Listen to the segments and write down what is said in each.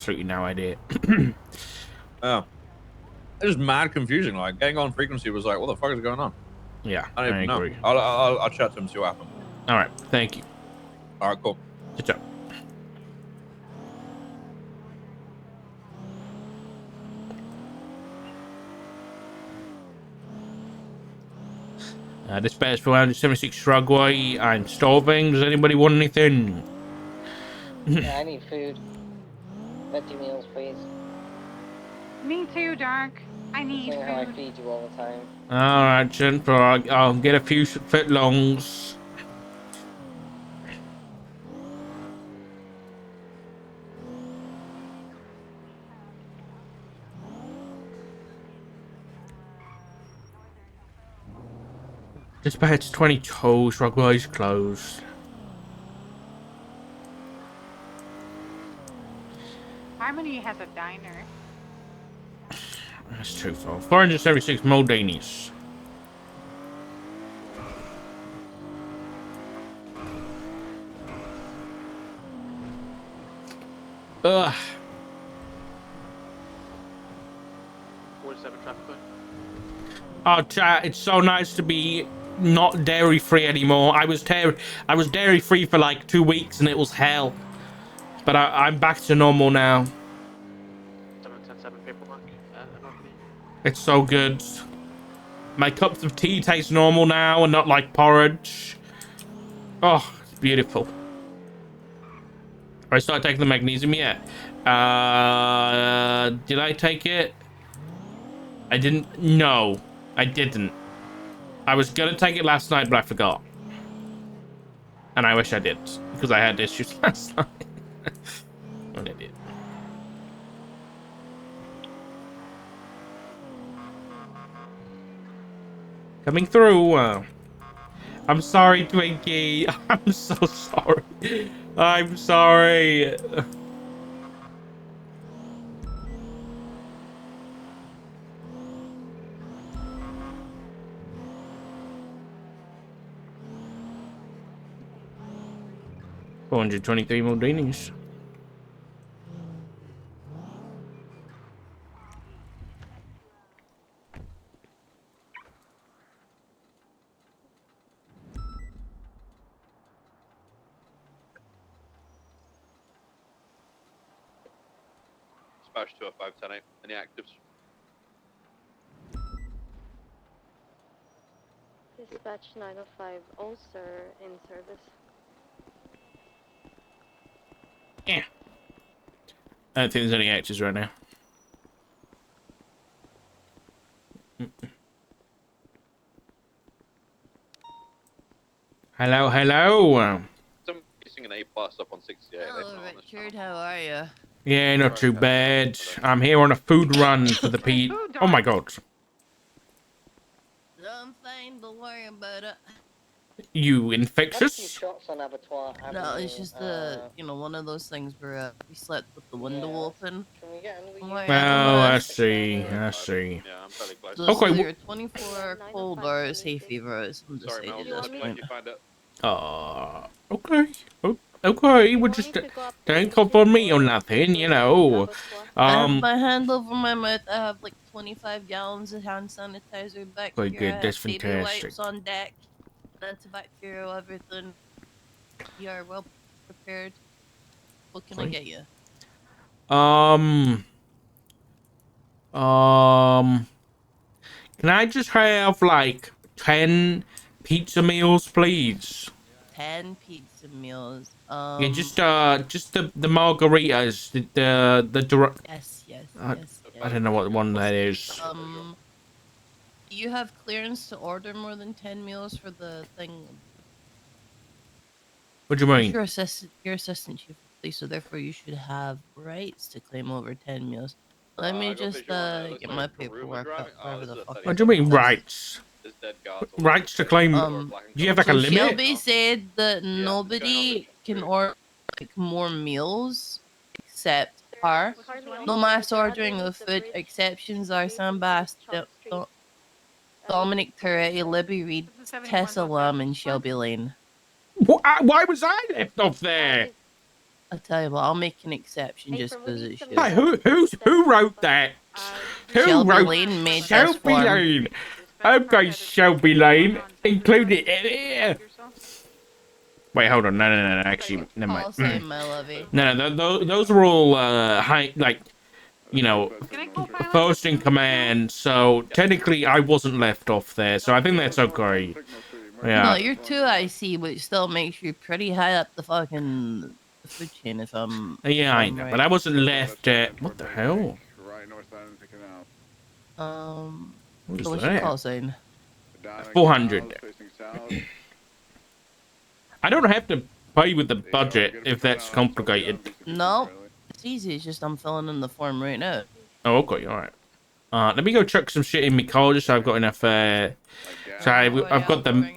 Absolutely no idea. Oh. It was mad confusing. Like, getting on frequency was like, what the fuck is going on? Yeah, I don't even agree. know. I'll chat to him, see what happens. All right, thank you. All right, cool. Good job. Dispatch 476 Shrugway. I'm starving. Does anybody want anything? Yeah, I need food. Veggie meals, please. Me too, Dark. I need Seeing food. how I feed you all the time. All right, Jennifer. I'll get a few footlongs. Dispatch 22 Shrugway's closed. Harmony has a diner. That's too far. 476 Moldanis. Ugh. 47 traffic light. Oh, chat, it's so nice to be not dairy free anymore. I was dairy free for like 2 weeks and it was hell. But I'm back to normal now. 710 paperwork. It's so good. My cups of tea taste normal now and not like porridge. Oh, it's beautiful. I started taking the magnesium yet. Did I take it? I didn't. No, I didn't. I was gonna take it last night, but I forgot. And I wish I did, because I had issues last night. What I did. Coming through. I'm sorry, Twinkie. I'm so sorry. I'm sorry. $423 Moldinis. Dispatch 20510 any actives? Dispatch 905, ulcer in service. Yeah. I don't think there's any actors right now. Hello, hello. Some missing an A plus up on 68. Hello, Richard. How are you? Yeah, not too bad. I'm here on a food run for the Pete. Oh my god. I'm fine, don't worry about it. You infectious? No, it's just one of those things where we slept with the window open. Oh, I see. I see. Yeah, I'm fairly close. So Okay. either 24 cold bars, hay fever, or some Sorry, Mel, decided at this point. you find it? Okay. Okay, we just don't come for me or nothing, you know. I have my hand over my mouth. I have like 25 gallons of hand sanitizer back Quite here. good, I have that's baby fantastic. wipes on deck. Antibacterial, everything. You are well prepared. What can I get you? Can I just have like 10 pizza meals, please? 10 pizza meals. Yeah, just the margaritas, Yes, yes. I don't know what one that is. Do you have clearance to order more than 10 meals for the thing? What do you mean? You're assistant chief of police, so therefore you should have rights to claim over 10 meals. Let me just get my paperwork up, whatever the fuck. What do you mean rights? Rights to claim? Do you have like a limit? Shelby said that nobody can order like more meals except her. No mass ordering of food. Exceptions are Sam Bass, Dominic Toretti, Libby Reed, Tessa Lam, and Shelby Lane. Why was I left off there? I tell you what, I'll make an exception Hey, just from because Woody, it's some shit. Hey, who wrote that? Who Shelby wrote Lane made this Shelby form. Lane? Okay, Shelby Lane, included it here. Wait, hold on. No. Actually, never mind. Call sign, my lovey. No, those were all high, like, you know, Can I call pilot? first in command. So technically, I wasn't left off there. So I think that's okay. No, Yeah. you're 2 IC, but it still makes you pretty high up the fucking food chain if I'm... Yeah, I I'm know, right. but I wasn't left at. What the hell? What So was what's your call that? sign? 400. I don't have to pay with the budget if that's complicated. No, it's easy. It's just I'm filling in the form right now. Oh, okay, all right. Let me go chuck some shit in my car just so I've got enough. So I've got them.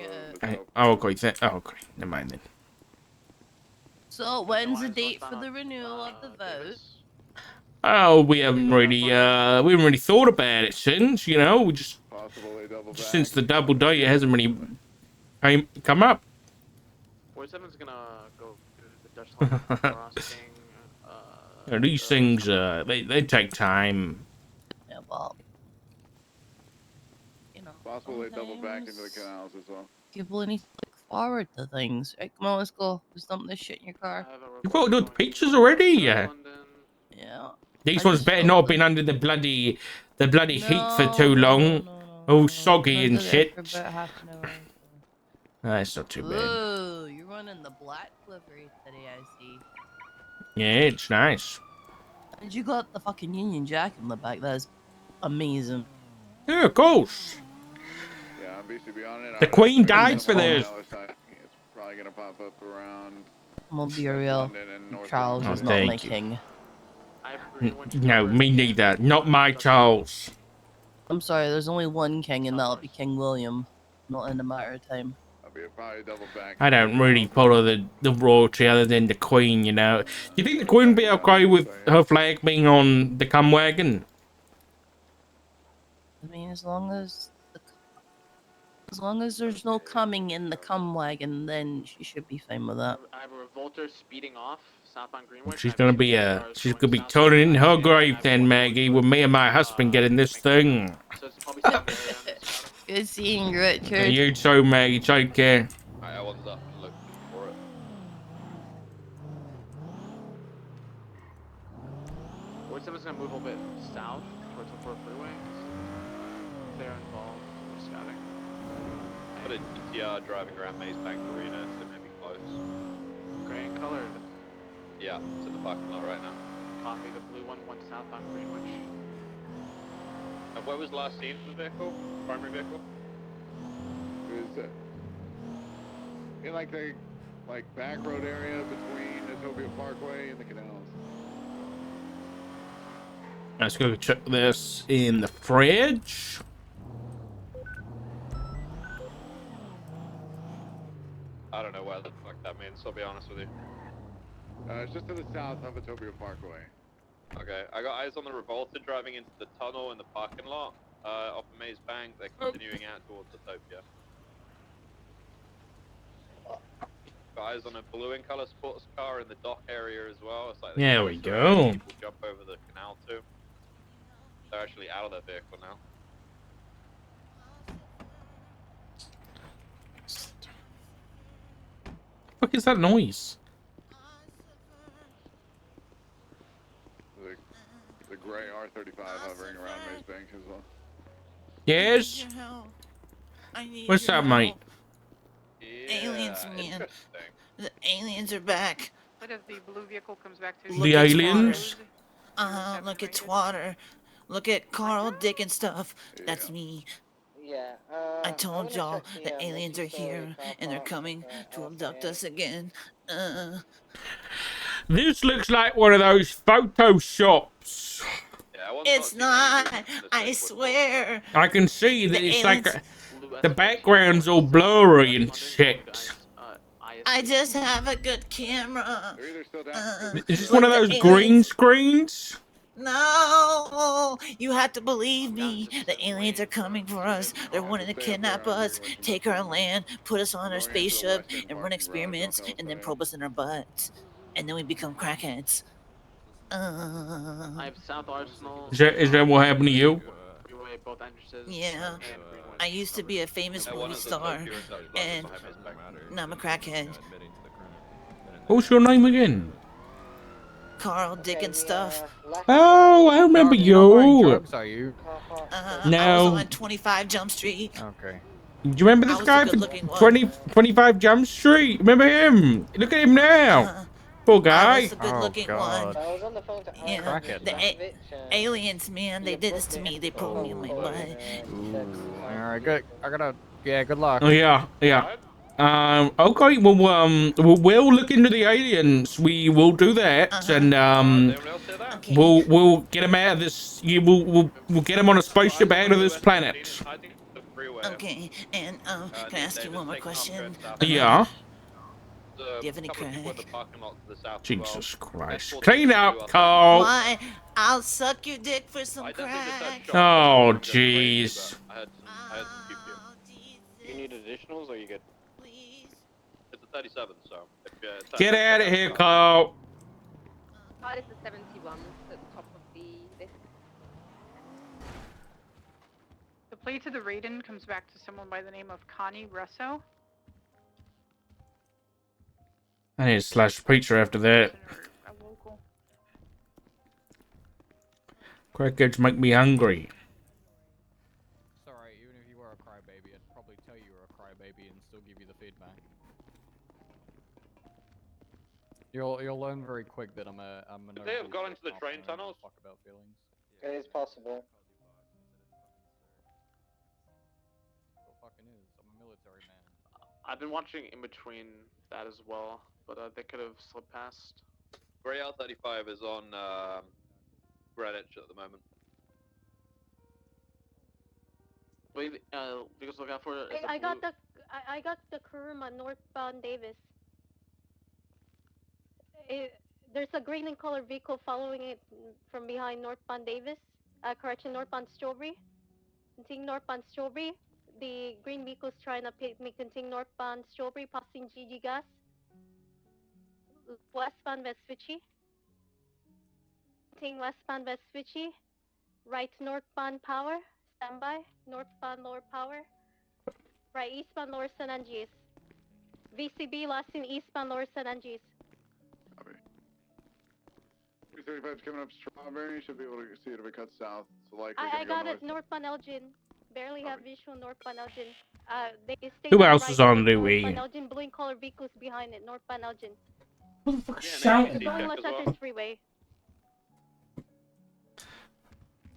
Oh, okay. Oh, okay. Never mind then. So when's the date for the renewal of the vote? Oh, we haven't really thought about it since, you know, we just since the double date, it hasn't really come up. 47's gonna go to the Dutch line crossing. You know, these things, they take time. Yeah, well, you know, Possibly double back into the sometimes canals as well. people need to look forward to things. Right, come on, let's go. Just dump this shit in your car. You've got good pictures already. Yeah. These I ones just better don't not have like- been under the bloody heat for too long. All soggy and Under there shit. for about half an hour. That's not too bad. Ooh, you're running the black livery today, I see. Yeah, it's nice. And you got the fucking Union Jack in the back. That is amazing. Yeah, of course. Yeah, I'm BCB on it. The Queen died for this. It's probably gonna pop up around. I'm gonna be real. London and North Charles Oh, is not my thank you. king. No, me neither. Not my Charles. I'm sorry, there's only one king, and that'll be King William. Not in a matter of time. I'll be probably double back. I don't really follow the royalty other than the Queen, you know. Do you think the Queen would be okay with her flag being on the cum wagon? I mean, as long as there's no coming in the cum wagon, then she should be fine with that. I have a revolter speeding off southbound Greenwich. She's gonna be turning in her grave then, Maggie, with me and my husband getting this thing. So it's probably sitting there, it's Good seeing you, Richard. You too, Maggie. Take care. Alright, I was up and looked for it. 47's gonna move a little bit south towards the 4 freeway. They're involved with scouting. Put a GTR driving around Maze Bank Arena, so maybe close. Gray and colored. Yeah, it's in the parking lot right now. Copy the blue one went southbound Greenwich. And where was last seen for the vehicle? Primary vehicle? Is it in like the back road area between Utopia Parkway and the canals? Let's go check this in the fridge. I don't know what the fuck that means, I'll be honest with you. It's just to the south of Utopia Parkway. Okay, I got eyes on the Revolter driving into the tunnel in the parking lot. Off of Maze Bank, they're continuing out towards Utopia. Got eyes on a blue in color sports car in the dock area as well. It's like There we go. People jump over the canal too. They're actually out of their vehicle now. What the fuck is that noise? The gray R35 hovering around Maze Bank as well. Yes? What's up, mate? Yeah, Aliens, man. interesting. The aliens are back. What if the blue vehicle comes back to The aliens? Look, it's water. Look at Carl, Dick, and stuff. That's me. Yeah. I told y'all the aliens are here, and they're coming to abduct us again. This looks like one of those photoshops. Yeah, I was It's not not. I swear. I can see that The it's like aliens- the background's all blurry and shit. I just have a good camera. They're either still down. Is this one of those green screens? No, you have to believe me. The aliens are coming for us. They're wanting to kidnap us, take our land, put us on our spaceship, and run experiments, and then probe us in our butts. and then we become crackheads. I have South Arsenal. Is that what happened to you? Freeway, both entrances. Yeah, and Greenwood I used to be a famous Yeah, one movie of the star, Tokyo and Dutch and brothers on Maze Bank. now I'm a crackhead. What's your name again? Carl, Dick, and stuff. Oh, I remember you. Drugs, are you? I was No. on 25 Jump Street. Okay. Do you remember I this was guy a from good-looking one. 25 Jump Street? Remember him? Look at him now. Poor I guy. was the good-looking one. I was on the phone to You know, Crackhead. the aliens, man, they did this to me. They put me in my butt. Alright, good. I gotta. Yeah, good luck. Oh yeah, yeah. Okay. Well, we'll look into the aliens. We will do that, and Anyone else hear that? Okay. we'll get them out of this. We'll get them on a spaceship out of this planet. I think the freeway. Okay, and can I ask you one more question? Yeah. Do you have any crack? Jesus Christ. Clean up, Carl. Why? I'll suck your dick for some crack. Oh, jeez. I had to keep you. Oh, Jesus, You need additionals or you good? please. It's a 37, so. If, Get out of here, Carl. That is the 71 at the top of the list. The plea to the Raiden comes back to someone by the name of Connie Russo. I need to slash pizza after that. A local. Crackheads make me hungry. It's alright, even if you were a crybaby, I'd probably tell you were a crybaby and still give you the feedback. You'll learn very quick that I'm a Could they have gone into the train tunnels? Fuck about feelings. It is possible. It fucking is. I'm a military man. I've been watching in between that as well, but they could have slipped past. Grey R35 is on Greenwich at the moment. Wait, because look out for it. I got the Kuruma northbound Davis. There's a green and color vehicle following it from behind northbound Davis. Northbound Strawberry. Continuing northbound Strawberry. The green vehicle's trying to continue northbound Strawberry, passing GG Gas. Westbound Vespucci. Continuing westbound Vespucci. Right northbound Power. Standby. Northbound Lower Power. Right eastbound Lower San Andreas. VCB last in eastbound Lower San Andreas. 335's coming up Strawberry. Should be able to see it if it cuts south. So likely I gonna got go it northbound Elgin. Barely have visual northbound Elgin. They stay Who on else right is on the northbound way? Elgin, blue and color vehicles behind it, northbound Elgin. What the fuck Yeah, Going check Los as well. Angeles Freeway.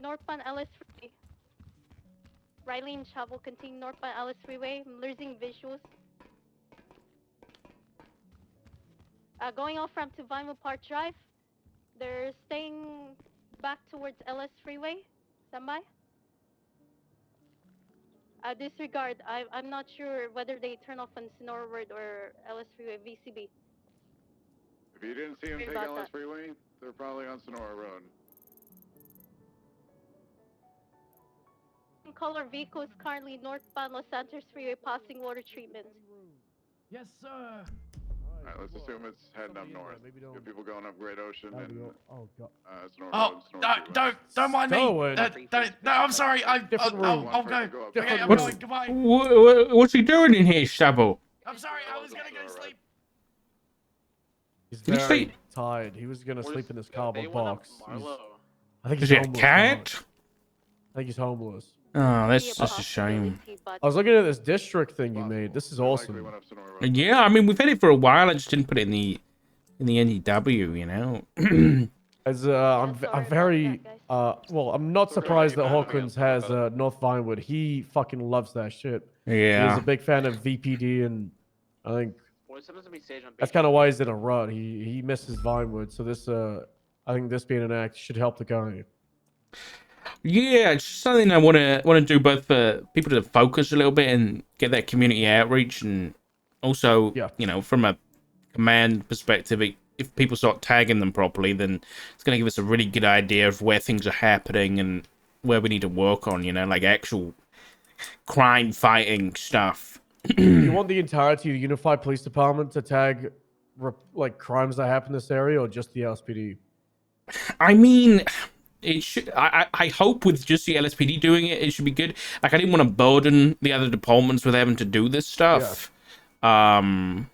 Northbound Ellis Freeway. Riley and Chavo continue northbound Ellis Freeway. I'm losing visuals. Going off ramp to Vinewood Park Drive. They're staying back towards LS Freeway. Standby. Disregard. I'm not sure whether they turn off on Sonora Road or LS Freeway VCB. If you didn't see them Sorry take about LS that. Freeway, they're probably on Sonora Road. Color vehicles currently northbound Los Santos Freeway passing water treatment. Yes, sir. Alright, let's assume it's heading up north. You have people going up Great Ocean and Oh god. Sonora Oh, Road, Sonora Freeway. don't mind me. No, I'm sorry. I'll go. Okay, I'm going. Goodbye. What's he doing in here, Stubble? I'm sorry. I was gonna go to sleep. He's Did you very say- tired. He was gonna sleep in this cardboard box. Marlowe. I think Is he's it a homeless. cat? Dog. I think he's homeless. Oh, that's just a shame. I was looking at this district thing you made. This is awesome. Yeah, I mean we've had it for a while. I just didn't put it in the NDW, you know. As I'm very well, I'm not surprised that Hawkins has North Vinewood. He fucking loves that shit. Yeah. He's a big fan of VPD, and I think 47's gonna be staged on that's kind of why he's in a rut. He misses Vinewood, so this I think this being an act should help the guy. Yeah, it's something I want to do both for people to focus a little bit and get that community outreach, and also, you know, from a command perspective, if people start tagging them properly, then it's going to give us a really good idea of where things are happening and where we need to work on, you know, like actual crime fighting stuff. You want the entirety of the Unified Police Department to tag like crimes that happen in this area, or just the LSPD? I mean, it should. I hope with just the LSPD doing it, it should be good. Like, I didn't want to burden the other departments with having to do this stuff. Yeah.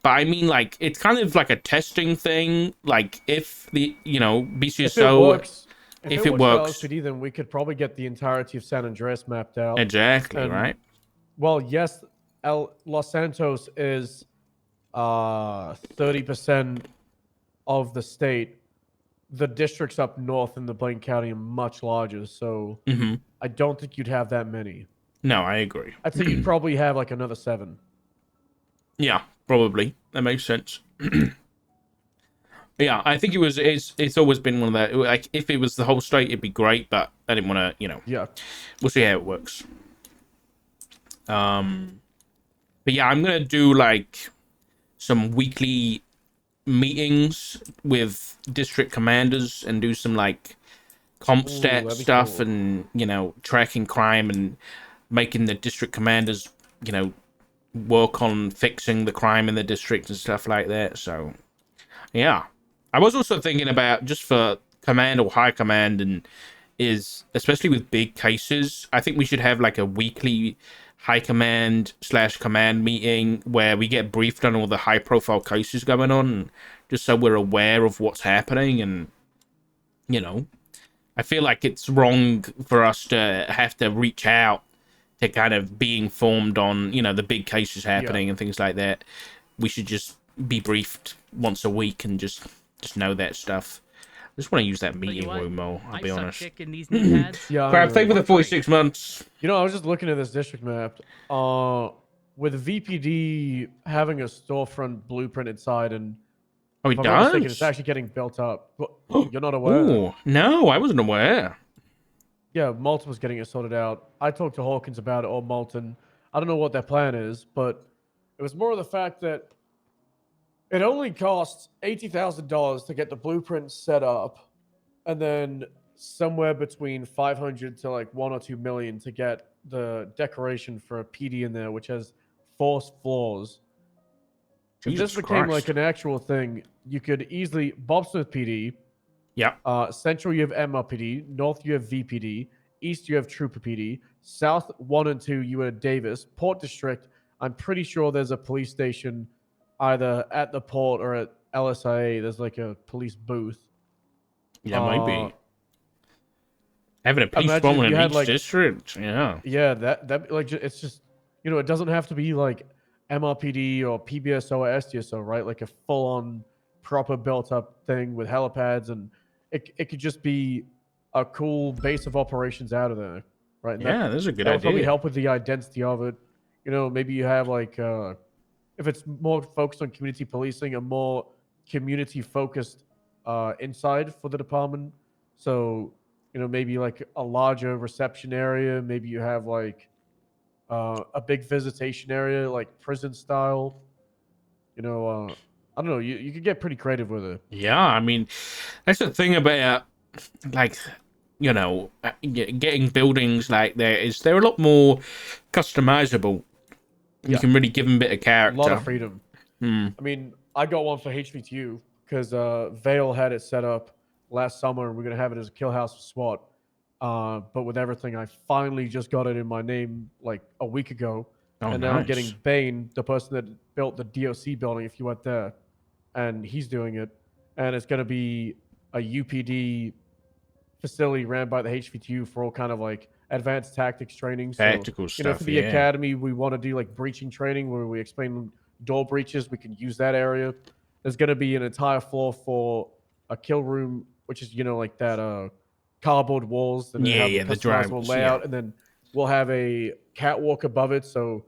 But I mean, like, it's kind of like a testing thing. Like, if the BCSO, if it works for LSPD, then we could probably get the entirety of San Andreas mapped out. Exactly, right? Well, yes, Los Santos is 30% of the state. The districts up north in the Blaine County are much larger, so I don't think you'd have that many. No, I agree. I'd say you'd probably have like another 7. Yeah, probably. That makes sense. Yeah, I think it's always been one of that. Like, if it was the whole state, it'd be great, but I didn't want to, Yeah. We'll see how it works. But yeah, I'm gonna do like some weekly meetings with district commanders and do some like comp stat stuff, cool. And tracking crime and making the district commanders work on fixing the crime in the district and stuff like that. So yeah, I was also thinking about, just for command or high command, and is especially with big cases, I think we should have like a weekly high command / command meeting where we get briefed on all the high profile cases going on, just so we're aware of what's happening. And I feel like it's wrong for us to have to reach out to kind of be informed on the big cases happening and things like that. We should just be briefed once a week and just know that stuff. I just want to use that meeting room more, I'll be honest. Yeah, Crab, thank you for the 46 months. I was just looking at this district map. With VPD having a storefront blueprint inside, and oh, it does? It's actually getting built up. You're not aware? Ooh, no, I wasn't aware. Yeah, Malton was getting it sorted out. I talked to Hawkins about it, or Malton. I don't know what their plan is, but it was more of the fact that it only costs $80,000 to get the blueprint set up, and then somewhere between 500 to like 1 or 2 million to get the decoration for a PD in there, which has 4 floors. If this became like an actual thing, you could easily Bob Smith PD. Yeah. Central you have MLPD, North you have VPD, East you have Trooper PD, South 1 and 2 you have Davis, Port District. I'm pretty sure there's a police station either at the port or at LSIA. There's like a police booth. Yeah, might be. Having a police woman in each district, yeah. Yeah, that like it's just it doesn't have to be like MRPD or PBSO or SDSO, right? Like a full-on proper built-up thing with helipads, and it could just be a cool base of operations out of there, right? And yeah, that's a good that idea. would probably help with the identity of it. Maybe you have like if it's more focused on community policing, a more community-focused inside for the department. So maybe like a larger reception area. Maybe you have like a big visitation area, like prison style. I don't know. You could get pretty creative with it. Yeah, I mean, that's the thing about like getting buildings like that, is they're a lot more customizable. You can really give them a bit of character. A lot of freedom. I mean, I got one for HVTU because Vale had it set up last summer, and we're going to have it as a kill house for SWAT. But with everything, I finally just got it in my name like a week ago. And now I'm getting Bane, the person that built the DOC building, if you went there, and he's doing it. And it's going to be a UPD facility ran by the HVTU for all kind of like advanced tactics training. Tactical stuff, for the academy, we want to do like breaching training where we explain door breaches. We can use that area. There's going to be an entire floor for a kill room, which is, like that cardboard walls that have the customizable layout. And then we'll have a catwalk above it so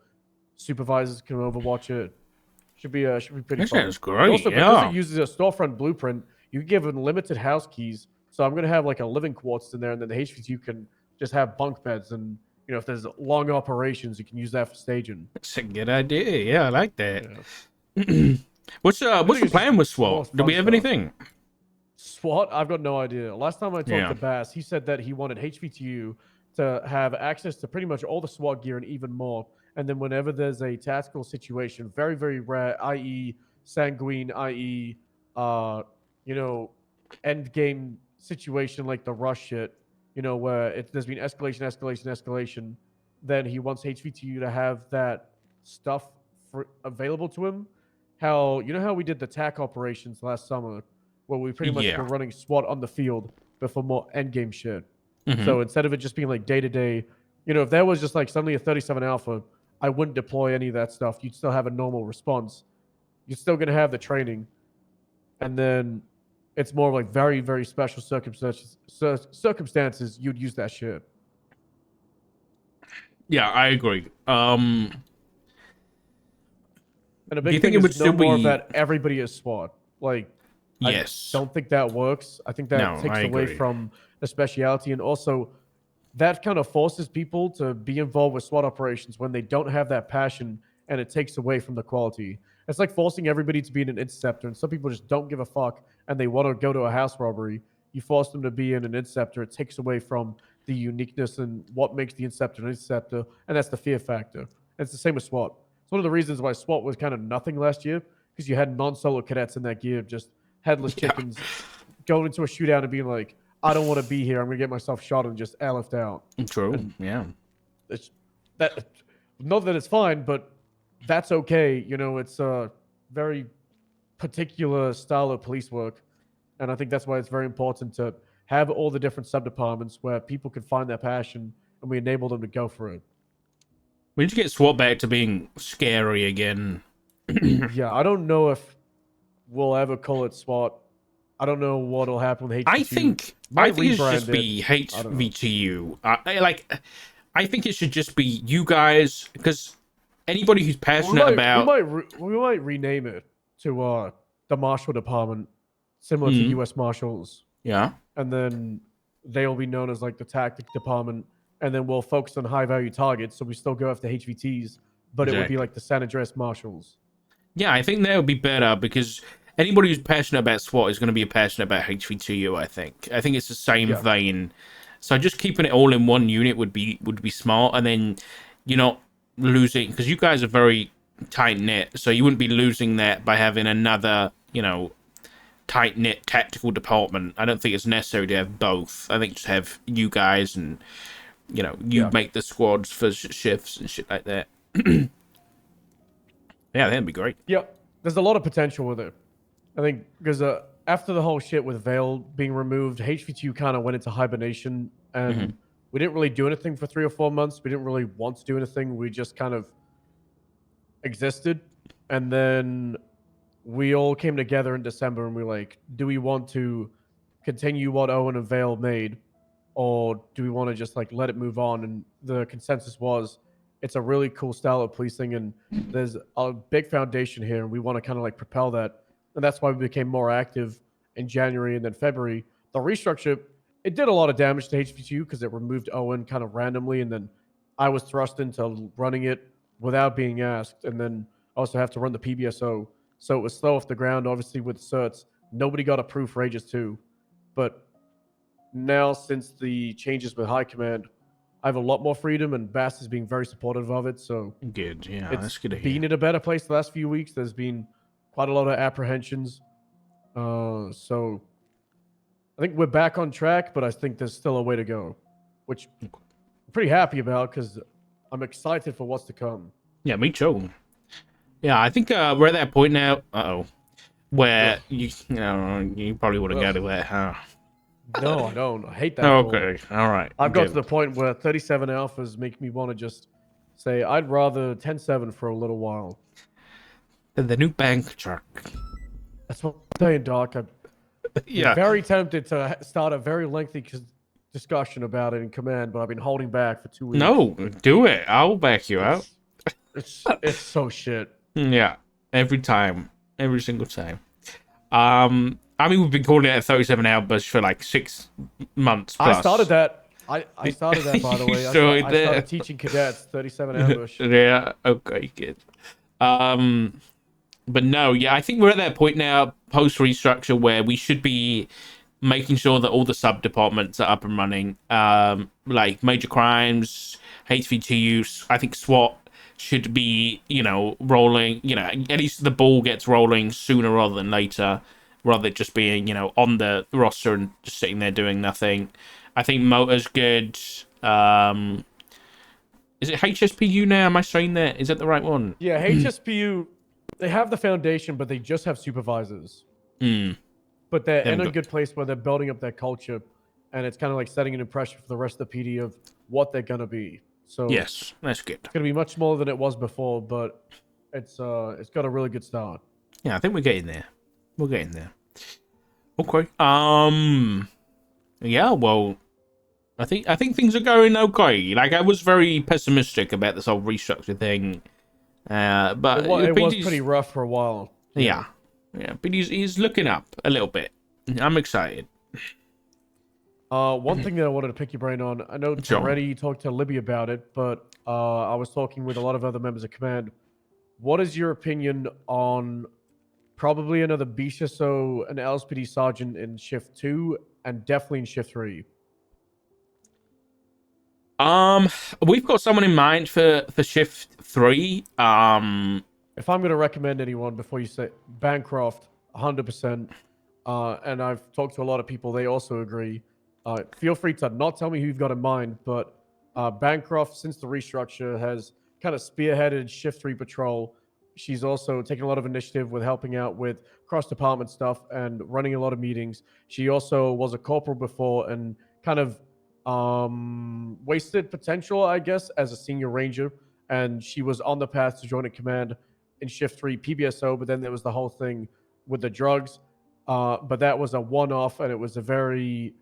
supervisors can overwatch it. Should be pretty fun. Sounds great. Also, because it uses a storefront blueprint, you give unlimited house keys. So I'm going to have like a living quarters in there, and then the HVTU can just have bunk beds. And, if there's long operations, you can use that for staging. That's a good idea. Yeah, I like that. Yeah. What's the plan with SWAT? Do we have anything? SWAT? I've got no idea. Last time I talked to Bass, he said that he wanted HVTU to have access to pretty much all the SWAT gear and even more. And then whenever there's a tactical situation, very, very rare, i.e. sanguine, i.e., you know, end game situation like the Rush shit, you know, where there's been escalation, then he wants HVTU to have that stuff available to him. How, you know how we did the TAC operations last summer, where we pretty much were running SWAT on the field, but for more end game shit. So instead of it just being like day to day, you know, if there was just like suddenly a 37 Alpha, I wouldn't deploy any of that stuff. You'd still have a normal response. You're still going to have the training. And then it's more like very, very special circumstances you'd use that shit. Yeah, I agree. And a big thing is no more that everybody is SWAT. Like, yes. I don't think that works. I think that takes away from the speciality. And also, that kind of forces people to be involved with SWAT operations when they don't have that passion, and it takes away from the quality. It's like forcing everybody to be in an interceptor, and some people just don't give a fuck and they want to go to a house robbery. You force them to be in an interceptor, it takes away from the uniqueness and what makes the interceptor an interceptor, and that's the fear factor. And it's the same with SWAT. It's one of the reasons why SWAT was kind of nothing last year, because you had non-solo cadets in that gear, just headless chickens, going into a shootout and being like, I don't want to be here. I'm going to get myself shot and just airlift out. True. And yeah. Not that it's fine, but that's okay. You know, it's a very particular style of police work. And I think that's why it's very important to have all the different sub-departments where people can find their passion and we enable them to go for it. We need to get SWAT back to being scary again. Yeah, I don't know if we'll ever call it SWAT. I don't know what'll happen with HVTU. I think it should just be HVTU. I think it should just be you guys, because anybody who's passionate about... We might rename it to the Marshal Department, similar to U.S. Marshals. Yeah. And then they'll be known as like the Tactic Department, and then we'll focus on high-value targets, so we still go after HVTs, but it would be like the San Andreas Marshals. Yeah, I think that would be better, because anybody who's passionate about SWAT is going to be passionate about HV2U, I think. I think it's the same vein. So just keeping it all in one unit would be smart, and then you're not losing, because you guys are very tight-knit, so you wouldn't be losing that by having another, you know, tight-knit tactical department. I don't think it's necessary to have both. I think just have you guys and, you know, you make the squads for shifts and shit like that. Yeah, that'd be great. Yeah, there's a lot of potential with it. I think because after the whole shit with Veil being removed, HV2 kind of went into hibernation, and we didn't really do anything for 3 or 4 months. We didn't really want to do anything. We just kind of existed. And then we all came together in December, and we were like, do we want to continue what Owen and Veil made, or do we want to just like let it move on? And the consensus was, it's a really cool style of policing, and there's a big foundation here, and we want to kind of like propel that. And that's why we became more active in January and then February. The restructure, it did a lot of damage to HV2 because it removed Owen kind of randomly, and then I was thrust into running it without being asked, and then also have to run the PBSO. So it was slow off the ground, obviously, with certs. Nobody got approved for Aegis 2. But now, since the changes with High Command, I have a lot more freedom, and Bass is being very supportive of it. So good, yeah, that's good to hear. It's been in a better place the last few weeks. There's been quite a lot of apprehensions. So I think we're back on track, but I think there's still a way to go, which I'm pretty happy about because I'm excited for what's to come. Yeah, me too. Yeah, I think we're at that point now. Where you probably want to go to that, huh? No, I don't. I hate that. Okay, all right. I've got to the point where 37 alphas make me want to just say I'd rather 10-7 for a little while. The new bank truck. That's what I'm saying, Doc. I'm very tempted to start a very lengthy discussion about it in command, but I've been holding back for 2 weeks. No, do it. I'll back you out. It's so shit. Yeah, every single time. I mean, we've been calling it 37 hours for like 6 months plus. I started that. I started that, by the way. I started teaching cadets 37 ambush. Yeah, okay, good. But no, yeah, I think we're at that point now, post restructure, where we should be making sure that all the sub departments are up and running. Like major crimes, HV2 use, I think SWAT should be, you know, rolling, you know, at least the ball gets rolling sooner rather than later, rather than just being, you know, on the roster and just sitting there doing nothing. I think motor's good. Is it HSPU now? Am I saying that? Is that the right one? Yeah, HSPU, they have the foundation, but they just have supervisors. But they're in a good place where they're building up their culture, and it's kind of like setting an impression for the rest of the PD of what they're gonna be. So yes, that's good. It's gonna be much smaller than it was before, but it's got a really good start. Yeah, I think we're getting there. We're getting there. Okay. Yeah. Well, I think things are going okay. Like, I was very pessimistic about this whole restructure thing, but it was pretty rough for a while. Yeah. But he's looking up a little bit. I'm excited. One thing that I wanted to pick your brain on, I know already talked to Libby about it, but I was talking with a lot of other members of command. What is your opinion on probably another BSSO, an LSPD sergeant in shift 2, and definitely in shift 3? We've got someone in mind for shift 3. If I'm going to recommend anyone before you say Bancroft, 100%. And I've talked to a lot of people, they also agree. Feel free to not tell me who you've got in mind, but Bancroft, since the restructure, has kind of spearheaded Shift 3 patrol. She's also taken a lot of initiative with helping out with cross-department stuff and running a lot of meetings. She also was a corporal before and kind of wasted potential, I guess, as a senior ranger. And she was on the path to join a command in Shift 3 PBSO, but then there was the whole thing with the drugs. But that was a one-off, and it was a very...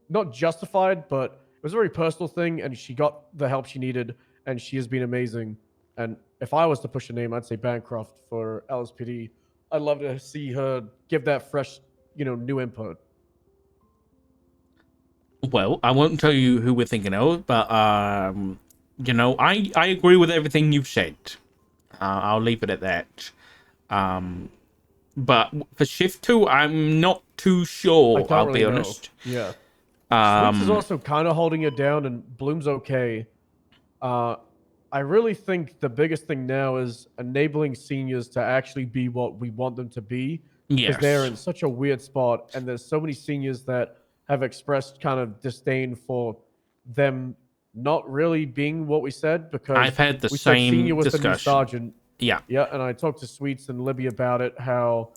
not justified, but it was a very personal thing, and she got the help she needed, and she has been amazing. And if I was to push a name, I'd say Bancroft for LSPD. I'd love to see her give that fresh, new input. Well, I won't tell you who we're thinking of, but I agree with everything you've said. I'll leave it at that. But for shift 2, I'm not too sure. I'll be honest. Yeah. Sweets is also kind of holding it down, and Bloom's okay. I really think the biggest thing now is enabling seniors to actually be what we want them to be. Because they're in such a weird spot, and there's so many seniors that have expressed kind of disdain for them not really being what we said. Because I've had the we same said senior was discussion. The new sergeant. Yeah. Yeah, and I talked to Sweets and Libby about it, how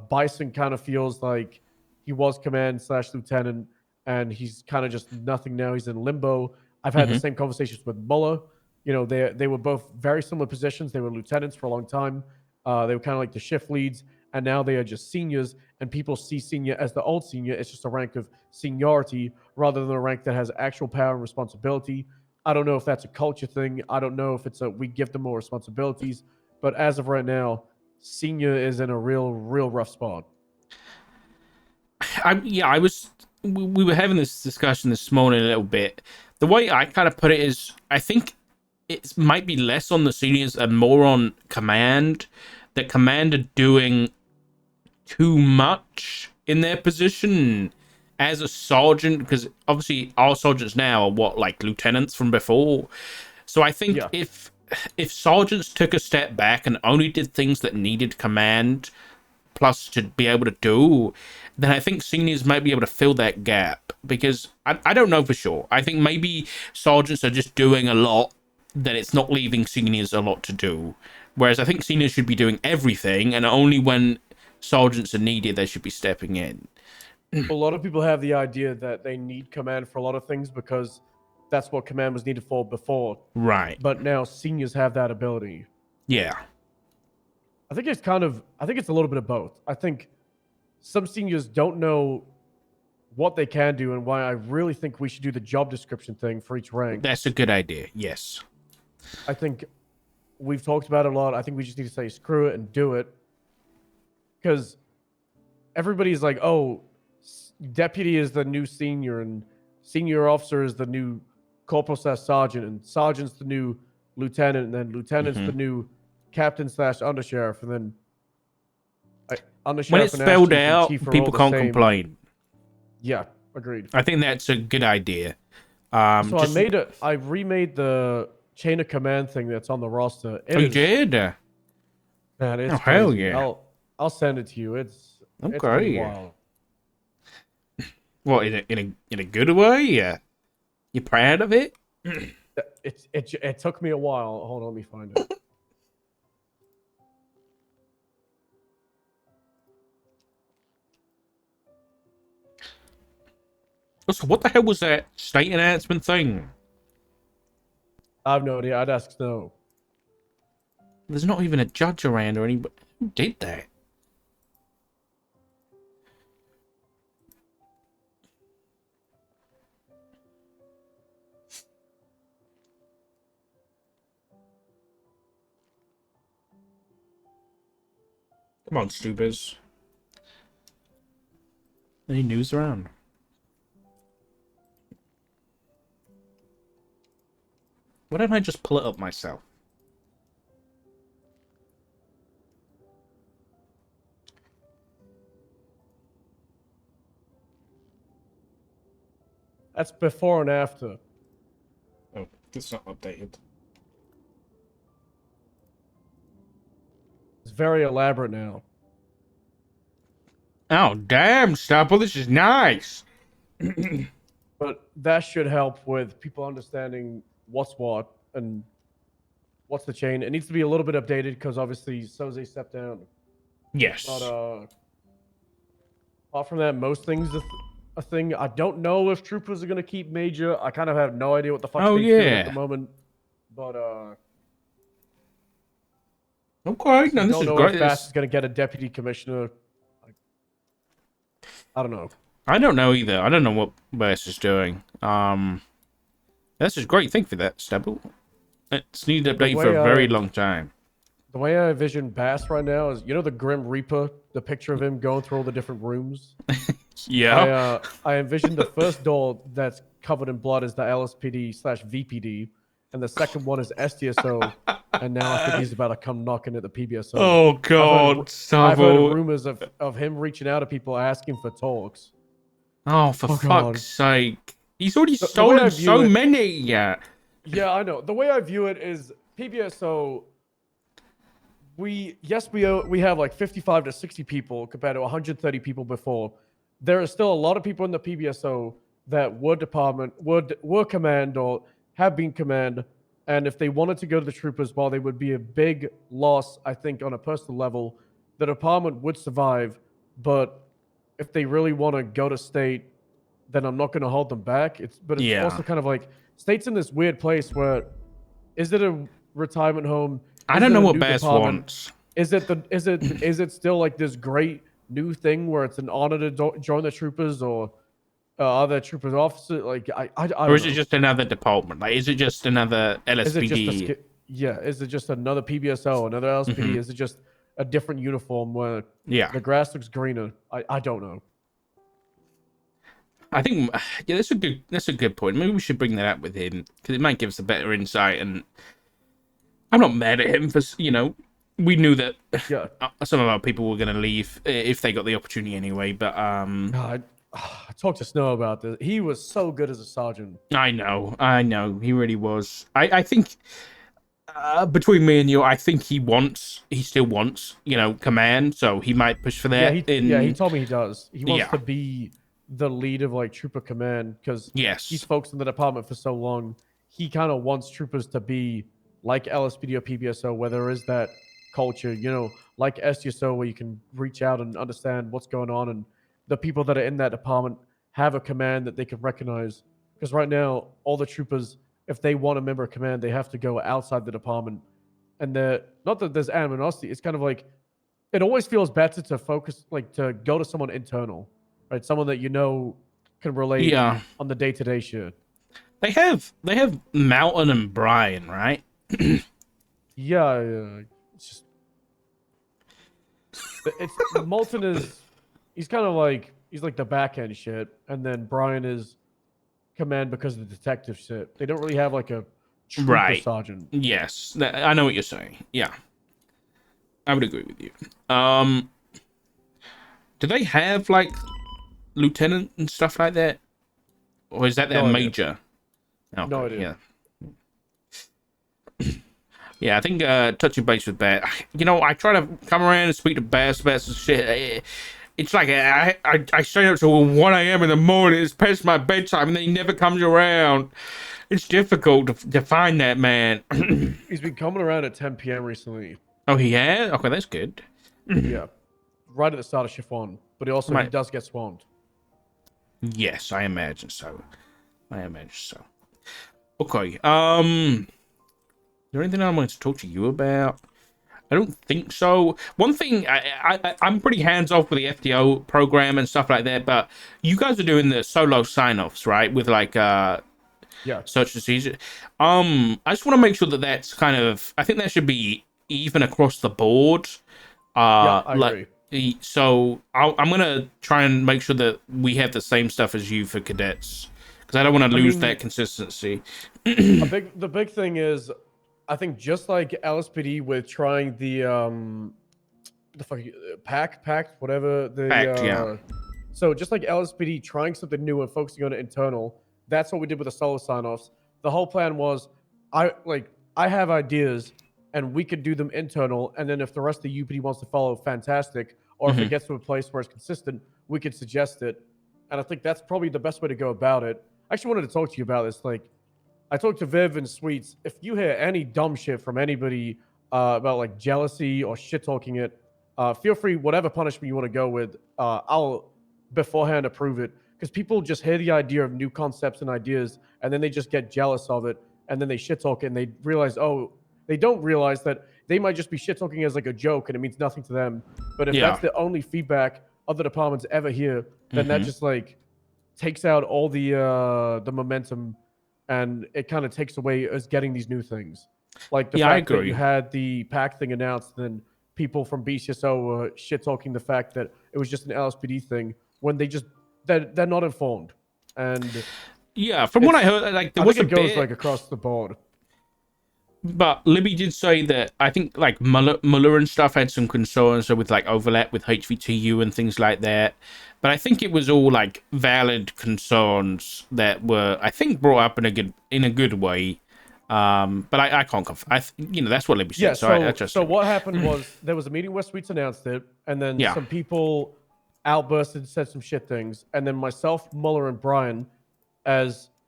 Bison kind of feels like he was command/lieutenant, and he's kind of just nothing now. He's in limbo. I've had the same conversations with Muller. They were both very similar positions. They were lieutenants for a long time. They were kind of like the shift leads, and now they are just seniors, and people see senior as the old senior. It's just a rank of seniority rather than a rank that has actual power and responsibility. I don't know if that's a culture thing. I don't know if it's we give them more responsibilities. But as of right now, senior is in a real rough spot. We were having this discussion this morning a little bit. The way I kind of put it is, I think it might be less on the seniors and more on command. That command are doing too much in their position as a sergeant, because obviously our sergeants now are like lieutenants from before. So I think if sergeants took a step back and only did things that needed command plus to be able to do, then I think seniors might be able to fill that gap, because I don't know for sure. I think maybe sergeants are just doing a lot that it's not leaving seniors a lot to do. Whereas I think seniors should be doing everything, and only when sergeants are needed, they should be stepping in. A lot of people have the idea that they need command for a lot of things because that's what command was needed for before. Right. But now seniors have that ability. Yeah. I think it's a little bit of both. I think some seniors don't know what they can do, and why I really think we should do the job description thing for each rank. That's a good idea. Yes. I think we've talked about it a lot. I think we just need to say screw it and do it. Because everybody's like, oh, deputy is the new senior, and senior officer is the new corporal/sergeant, and sergeant's the new lieutenant, and then lieutenant's the new captain/undersheriff, and then undersheriff. When it's spelled out, people can't complain. Yeah, agreed. I think that's a good idea. So I remade the chain of command thing that's on the roster. Oh, you did? Man, it's Oh, hell crazy. yeah. I'll send it to you. It's pretty Okay. wild. What, in a good way? Yeah. You proud of it? It took me a while. Hold on, let me find it. So what the hell was that state announcement thing? I have no idea. I'd ask Snow. There's not even a judge around or anybody. Who did that? Come on, Stubers. Any news around? Why don't I just pull it up myself? That's before and after. Oh, it's not updated. It's very elaborate now. Oh, damn, Stubble, this is nice. But that should help with people understanding what's what and what's the chain. It needs to be a little bit updated because obviously Soze stepped down. Yes. But apart from that, most things a thing. I don't know if troopers are gonna keep Major. I kind of have no idea what the fuck's being doing at the moment. But okay, no, this don't is know great. if Bass is gonna get a deputy commissioner. I don't know. I don't know either. I don't know what Bass is doing. This is great. Thank you for that, Stubble. It's needed to update for a very long time. The way I envision Bass right now is, you know, the Grim Reaper, the picture of him going through all the different rooms. Yeah. I envision the first door that's covered in blood is the LSPD/VPD, and the second one is SDSO, and now I think he's about to come knocking at the PBSO. Oh God, I've heard rumors of him reaching out to people asking for talks. Oh, for fuck's God. sake. He's already stolen so many. Yeah, I know. The way I view it is PBSO, we have like 55 to 60 people compared to 130 people before. There are still a lot of people in the PBSO that were command or have been command, and if they wanted to go to the troopers, while they would be a big loss, I think, on a personal level, the department would survive. But if they really want to go to state, then I'm not going to hold them back. It's also kind of like state's in this weird place where, is it a retirement home? I don't know what Bass wants. Is it still like this great new thing where it's an honor to join the troopers, or are there troopers officers? Like I or is it just another department? Like, is it just another LSPD? Is it just another PBSO, another LSPD? Is it just a different uniform where the grass looks greener? I don't know. I think that's a good point. Maybe we should bring that up with him because it might give us a better insight. And I'm not mad at him for, you know, we knew that some of our people were going to leave if they got the opportunity anyway. But I talked to Snow about this. He was so good as a sergeant. I know, he really was. I think between me and you, I think he still wants, you know, command. So he might push for that. He told me he does. He wants to be the lead of like trooper command because he's focused on the department for so long. He kind of wants troopers to be like LSPD or PBSO, where there is that culture, you know, like SDSO, where you can reach out and understand what's going on, and the people that are in that department have a command that they can recognize. Because right now, all the troopers, if they want a member of command, they have to go outside the department, and not that there's animosity. It's kind of like it always feels better to focus, like to go to someone internal. Right, someone that you know can relate on the day-to-day shit. They have Mountain and Brian, right? It's just Moulton he's like the back end shit, and then Brian is command because of the detective shit. They don't really have like a trooper sergeant. Yes, I know what you're saying. Yeah, I would agree with you. Do they have like lieutenant and stuff like that, or is that their major? No idea. Yeah, I think touching base with Bear. You know, I try to come around and speak to Bear about some shit. It's like I stay up till 1 a.m. in the morning. It's past my bedtime, and then he never comes around. It's difficult to find that man. He's been coming around at 10 p.m. recently. Oh, he has? Okay, that's good. Yeah, right at the start of shift 1. But he also he does get swarmed. Yes, I imagine so. Okay. Is there anything I wanted to talk to you about? I don't think so. One thing, I'm pretty hands-off with the FTO program and stuff like that, but you guys are doing the solo sign-offs, right? With like search and seizure. I just want to make sure that that's kind of, I think that should be even across the board. Yeah, I agree. So I'm gonna try and make sure that we have the same stuff as you for cadets, because I don't want to lose that consistency. The big thing is, I think just like LSPD with trying the pact, whatever the Pact, yeah. So just like LSPD trying something new and focusing on it internal, that's what we did with the solo sign-offs. The whole plan was, I have ideas, and we could do them internal, and then if the rest of the UPD wants to follow, fantastic. Or if it gets to a place where it's consistent, we could suggest it. And I think that's probably the best way to go about it. I actually wanted to talk to you about this. Like, I talked to Viv and Sweets. If you hear any dumb shit from anybody about like jealousy or shit talking it, feel free, whatever punishment you want to go with, I'll beforehand approve it. Because people just hear the idea of new concepts and ideas, and then they just get jealous of it, and then they shit talk it, and they realize, they don't realize that they might just be shit talking as like a joke, and it means nothing to them. But if that's the only feedback other departments ever hear, then that just like takes out all the momentum, and it kind of takes away us getting these new things. Like the fact that you had the PAC thing announced, then people from BCSO were shit talking the fact that it was just an LSPD thing when they're not informed. And yeah, from what I heard, like there was a goes like across the board. But Libby did say that I think like Muller and stuff had some concerns with like overlap with HVTU and things like that. But I think it was all like valid concerns that were, I think, brought up in a good way. But I can't confirm. That's what Libby said. Yeah. So what happened was there was a meeting where Sweets announced it, and then some people outbursted, said some shit things, and then myself, Muller, and Brian,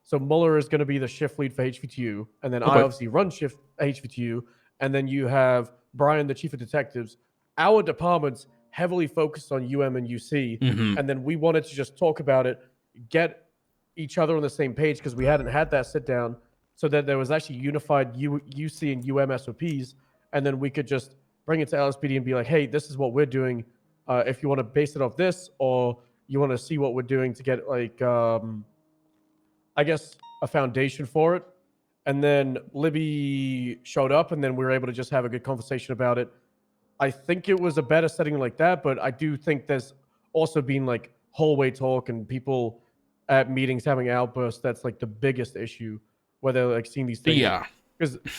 so Muller is going to be the shift lead for HVTU, and then I obviously run shift HVTU, and then you have Brian, the chief of detectives. Our departments heavily focused on UM and UC, and then we wanted to just talk about it, get each other on the same page, because we hadn't had that sit down, so that there was actually unified UC and UM SOPs, and then we could just bring it to LSPD and be like, hey, this is what we're doing. If you want to base it off this, or you want to see what we're doing to get like I guess a foundation for it. And then Libby showed up, and then we were able to just have a good conversation about it. I think it was a better setting like that, but I do think there's also been like hallway talk and people at meetings having outbursts. That's like the biggest issue, where they're like seeing these things. Yeah.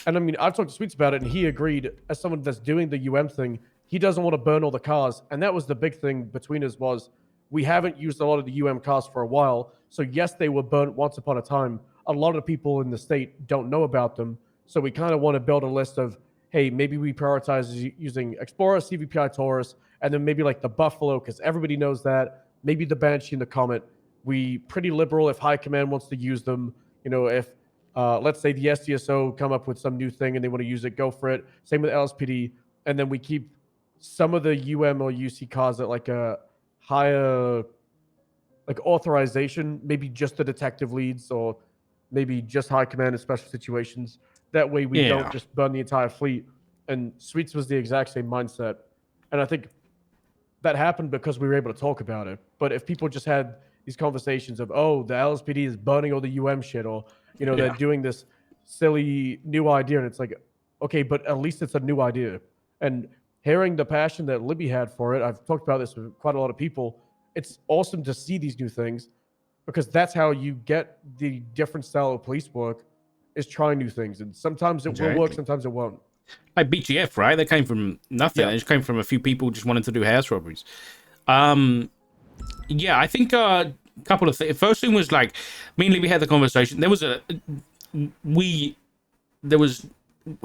And I mean, I've talked to Sweets about it, and he agreed, as someone that's doing the UM thing, he doesn't want to burn all the cars. And that was the big thing between us, was we haven't used a lot of the UM cars for a while. So yes, they were burnt once upon a time. A lot of the people in the state don't know about them. So we kind of want to build a list of, hey, maybe we prioritize using Explorer, CVPI Taurus, and then maybe like the Buffalo, because everybody knows that. Maybe the Banshee and the Comet. We pretty liberal if High Command wants to use them. If let's say the SDSO come up with some new thing and they want to use it, go for it. Same with LSPD. And then we keep some of the UM or UC cars at like a higher like authorization, maybe just the detective leads, or maybe just High Command in special situations. That way we don't just burn the entire fleet. And Sweets was the exact same mindset. And I think that happened because we were able to talk about it. But if people just had these conversations of, oh, the LSPD is burning all the UM shit, or they're doing this silly new idea, and it's like, okay, but at least it's a new idea. And hearing the passion that Libby had for it, I've talked about this with quite a lot of people. It's awesome to see these new things, because that's how you get the different style of police work, is trying new things. And sometimes it will work, sometimes it won't. Like BGF, right? They came from nothing. They just came from a few people just wanting to do house robberies. Yeah, I think a couple of things. First thing was like, me and Libby had the conversation. There was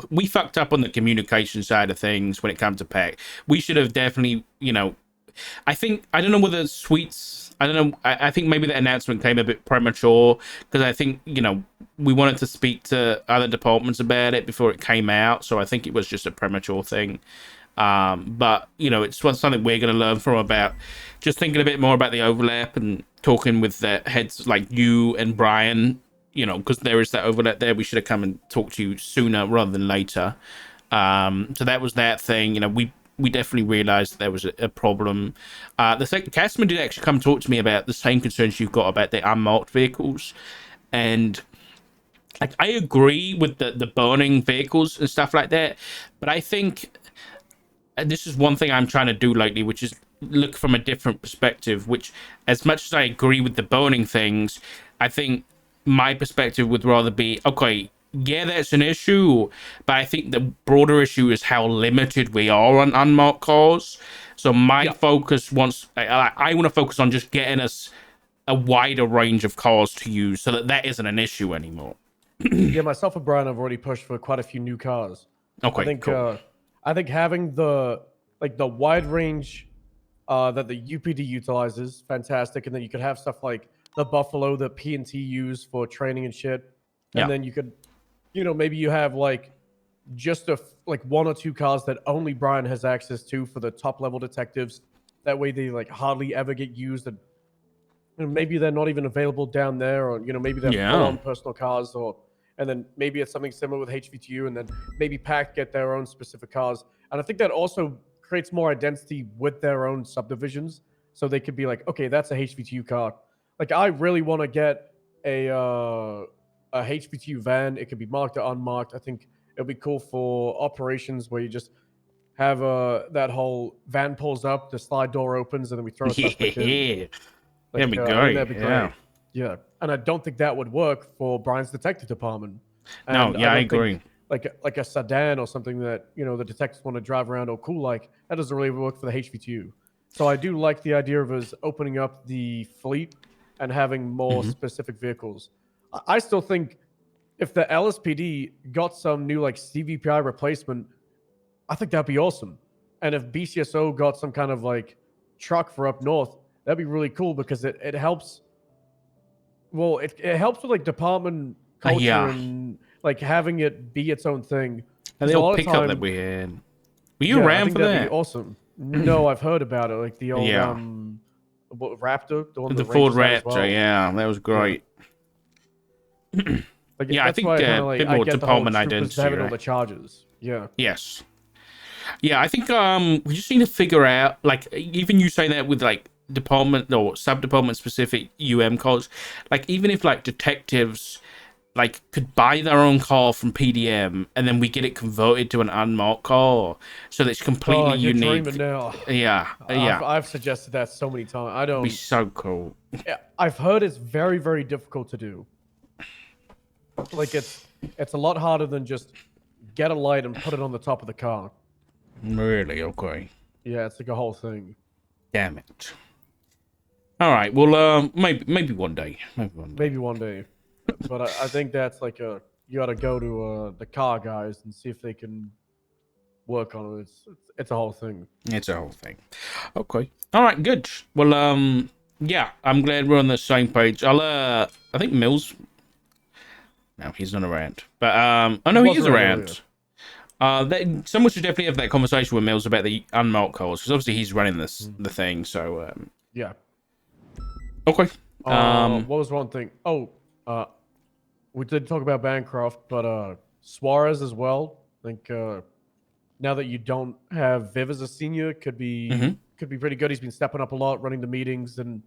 we fucked up on the communication side of things when it comes to pack. We should have definitely, you know, I don't know whether Sweets, I don't know, I think maybe the announcement came a bit premature, because I think, you know, we wanted to speak to other departments about it before it came out, so I think it was just a premature thing. But, you know, it's something we're going to learn from, about just thinking a bit more about the overlap and talking with the heads like you and Brian, you know, because there is that overlap there. We should have come and talked to you sooner rather than later. So that was that thing. You know, we definitely realized that there was a problem. The second customer did actually come talk to me about the same concerns you've got about the unmarked vehicles. And like, I agree with the burning vehicles and stuff like that, but I think this is one thing I'm trying to do lately, which is look from a different perspective, which, as much as I agree with the burning things, I think my perspective would rather be, okay, yeah, that's an issue, but I think the broader issue is how limited we are on unmarked cars. So my focus I want to focus on just getting us a wider range of cars to use, so that isn't an issue anymore. Yeah, myself and Brian have already pushed for quite a few new cars. Okay, I think cool. I think having the wide range that the UPD utilizes, fantastic, and then you could have stuff like the Buffalo that P&T use for training and shit, and then you could, you know, maybe you have like just one or two cars that only Brian has access to for the top level detectives. That way they like hardly ever get used, and maybe they're not even available down there, or, you know, maybe they're full-on personal cars, and then maybe it's something similar with HVTU, and then maybe PAC get their own specific cars. And I think that also creates more identity with their own subdivisions, so they could be like, okay, that's a HVTU car. Like, I really want to get a HVTU van. It could be marked or unmarked. I think it'll be cool for operations where you just have that whole van pulls up, the slide door opens, and then we throw a suspect in. That'd be great. That'd be great. Yeah, and I don't think that would work for Brian's detective department. And no, yeah, I agree. Like a sedan or something that, you know, the detectives want to drive around or cool, like, that doesn't really work for the HVTU. So I do like the idea of us opening up the fleet and having more specific vehicles. I still think if the LSPD got some new like CVPI replacement, I think that'd be awesome. And if BCSO got some kind of like truck for up north, that'd be really cool, because it helps. Well, it helps with like department culture and like having it be its own thing. And the old pickup that we had. Were you around for that? That'd be awesome. No, I've heard about it. Like the old Raptor, the one the Ford Raptor. Yeah, that was great. Like, yeah, I think a bit more department identity. Having all the charges. Yeah. Yes. Yeah, I think we just need to figure out, like, even you saying that with like department or sub-department specific cars, like, even if like detectives like could buy their own car from PDM and then we get it converted to an unmarked car, so that it's completely unique. Now. Yeah, I've suggested that so many times. I don't. It'd be so cool. Yeah, I've heard it's very, very difficult to do. Like, it's a lot harder than just get a light and put it on the top of the car. Really? Okay. Yeah, it's like a whole thing. Damn it. All right. Well, maybe one day. Maybe one day. But I think that's like you got to go to the car guys and see if they can work on it. It's a whole thing. It's a whole thing. Okay. All right. Good. Well, yeah, I'm glad we're on the same page. I think Mills. No, he's not around. But oh no, he is around. Someone should definitely have that conversation with Mills about the unmarked cars, because obviously he's running the thing. So yeah. Okay. What was one thing? Oh, we did talk about Bancroft, but Suarez as well. I think now that you don't have Viv as a senior, could be pretty good. He's been stepping up a lot, running the meetings, and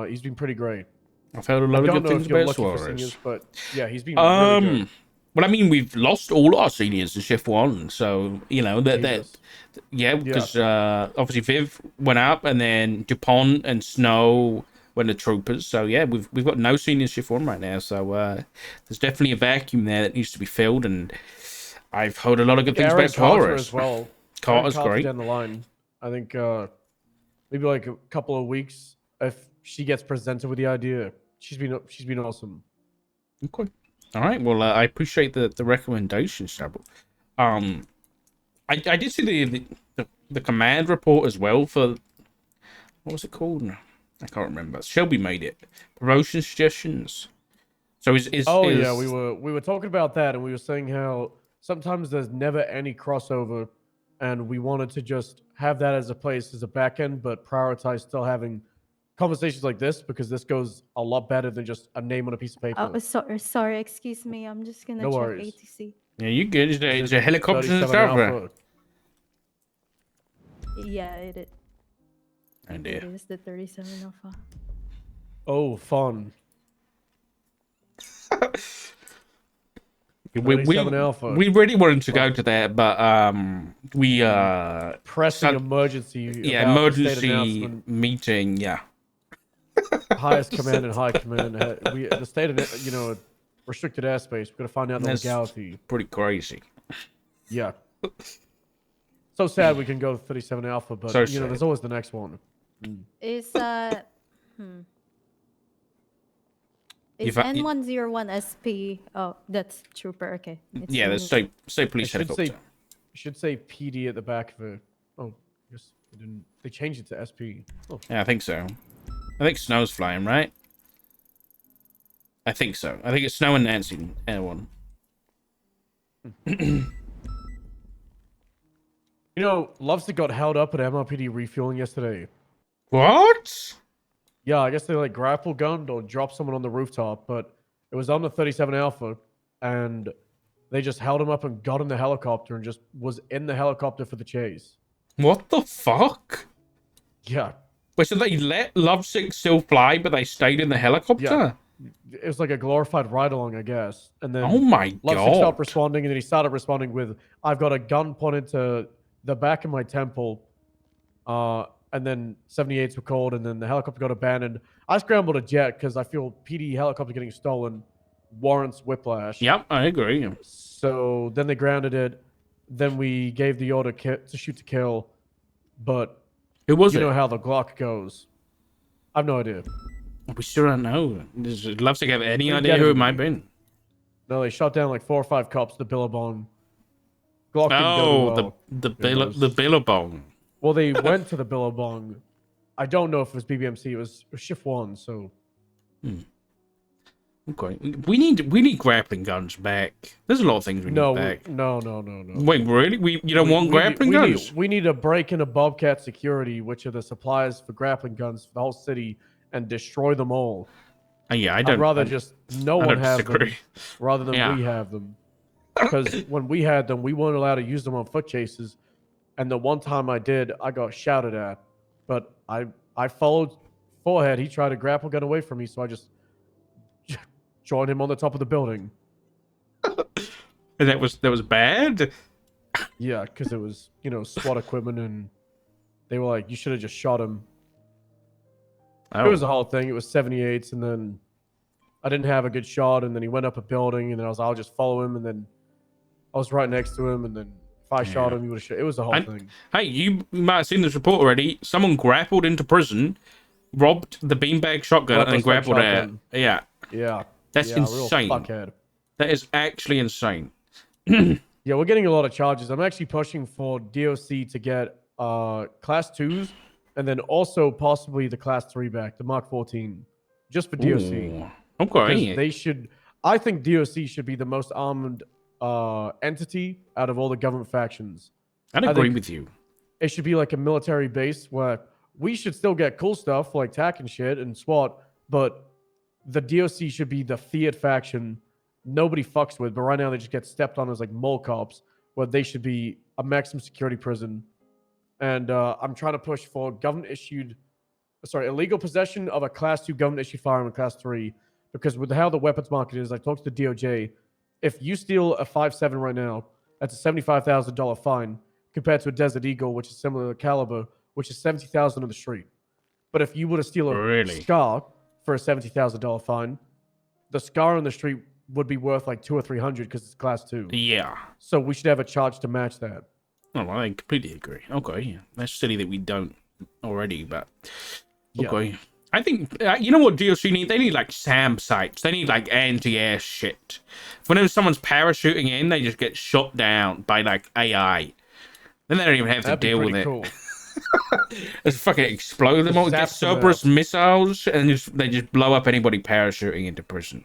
he's been pretty great. I've heard a lot of good things about Suarez. Seniors, but yeah, he's been really good. Well, I mean, we've lost all our seniors to Shift 1, so, you know, because obviously Viv went up, and then DuPont and Snow went to Troopers, so yeah, we've got no seniors Shift 1 right now, so there's definitely a vacuum there that needs to be filled, and I've heard a lot of good things about Carter as well. Carter's great. Down the line, I think maybe like a couple of weeks, if she gets presented with the idea, she's been awesome. Okay. All right. Well, I appreciate the recommendation, Shabble. I did see the command report as well for what was it called? I can't remember. Shelby made it. Promotion suggestions. So is yeah, we were talking about that, and we were saying how sometimes there's never any crossover, and we wanted to just have that as a place as a backend, but prioritize still having conversations like this because this goes a lot better than just a name on a piece of paper. Oh, sorry, excuse me. I'm just gonna No check worries. ATC. Yeah, you good? Is there helicopters and 37 stuff? Alpha. Yeah, it is. Oh It dear. is the 37 Alpha. Oh, fun. We 37 Alpha. really wanted to go to that, but we pressing emergency. Yeah, about the state emergency announcement. meeting. Yeah. Highest command and high command. The state of restricted airspace. We've got to find out the That's legality. pretty crazy. Yeah. So sad we can go 37 Alpha, but So there's always the next one. Is You've Is had- N101 SP? Oh, that's Trooper. Okay. It's Yeah, there's so police It should helicopter. say, should say PD at the back of it. Oh, I guess they didn't. They changed it to SP. Oh. Yeah, I think so. I think snow's flying, right? I think so. I think it's Snow and Nancy, Air1. Lovesick got held up at MRPD refueling yesterday. What? Yeah, I guess they grapple gunned or dropped someone on the rooftop, but it was on the 37 Alpha, and they just held him up and got in the helicopter and just was in the helicopter for the chase. What the fuck? Yeah. Wait, so they let Lovesick still fly, but they stayed in the helicopter? Yeah. It was like a glorified ride-along, I guess. And then Oh my Lovesick stopped god. responding, and then he started responding with, I've got a gun pointed to the back of my temple. And then 78s were called, and then the helicopter got abandoned. I scrambled a jet because I feel PD helicopter getting stolen warrants whiplash. Yep, I agree. So then they grounded it. Then we gave the order to shoot to kill. But who was you it? know how the Glock goes. I have no idea. We still don't know. Does Lovesick have any They idea get who it. it might have been? No, they shot down like 4 or 5 cops. The Billabong. Glock didn't go Oh, well. the Billabong. Well, they went to the Billabong. I don't know if it was BBMC. It was shift 1. So. Okay, we need grappling guns back. There's a lot of things we need back. No. Wait, really? You don't want grappling guns? We need to break into Bobcat Security, which are the suppliers for grappling guns for the whole city, and destroy them all. Yeah, I'd rather just no one have them rather than Yeah. we have them. Because when we had them, we weren't allowed to use them on foot chases. And the one time I did, I got shouted at. But I followed Forehead. He tried to grapple gun away from me, so I just joined him on the top of the building. And that was bad? Yeah, because it was, SWAT equipment, and they were like, you should have just shot him. Oh. It was a whole thing. It was 78s, and then I didn't have a good shot, and then he went up a building, and then I was like, I'll just follow him, and then I was right next to him, and then if I shot him, he would have shot. It was a whole thing. Hey, you might have seen this report already. Someone grappled into prison, robbed the beanbag shotgun, and grappled out. Yeah. Yeah. That's Yeah, real insane. fuckhead. That is actually insane. Yeah, we're getting a lot of charges. I'm actually pushing for DOC to get Class 2s, and then also possibly the Class 3 back, the Mark 14, just for DOC. Ooh, okay. Because they should. I think DOC should be the most armed entity out of all the government factions. I'd agree with you. It should be like a military base where we should still get cool stuff like TAC and shit and SWAT, but the DOC should be the Fiat faction nobody fucks with, but right now they just get stepped on as like mole cops, where they should be a maximum security prison. And I'm trying to push for illegal possession of a Class 2 government-issued firearm in Class 3, because with how the weapons market is, I talked to the DOJ, if you steal a 5.7 right now, that's a $75,000 fine, compared to a Desert Eagle, which is similar caliber, which is $70,000 on the street. But if you were to steal a SCAR for a $70,000 fine, the SCAR on the street would be worth like $200 or $300 because it's Class 2. Yeah. So we should have a charge to match that. Oh, well, I completely agree. Okay, yeah. That's silly that we don't already, but okay. I think, you know what DLC need? They need, like, SAM sites. They need, like, anti-air shit. Whenever someone's parachuting in, they just get shot down by, like, AI. Then they don't even have to deal with it. Cool. Just fucking explode them all. Get Cerberus missiles, and they just blow up anybody parachuting into prison.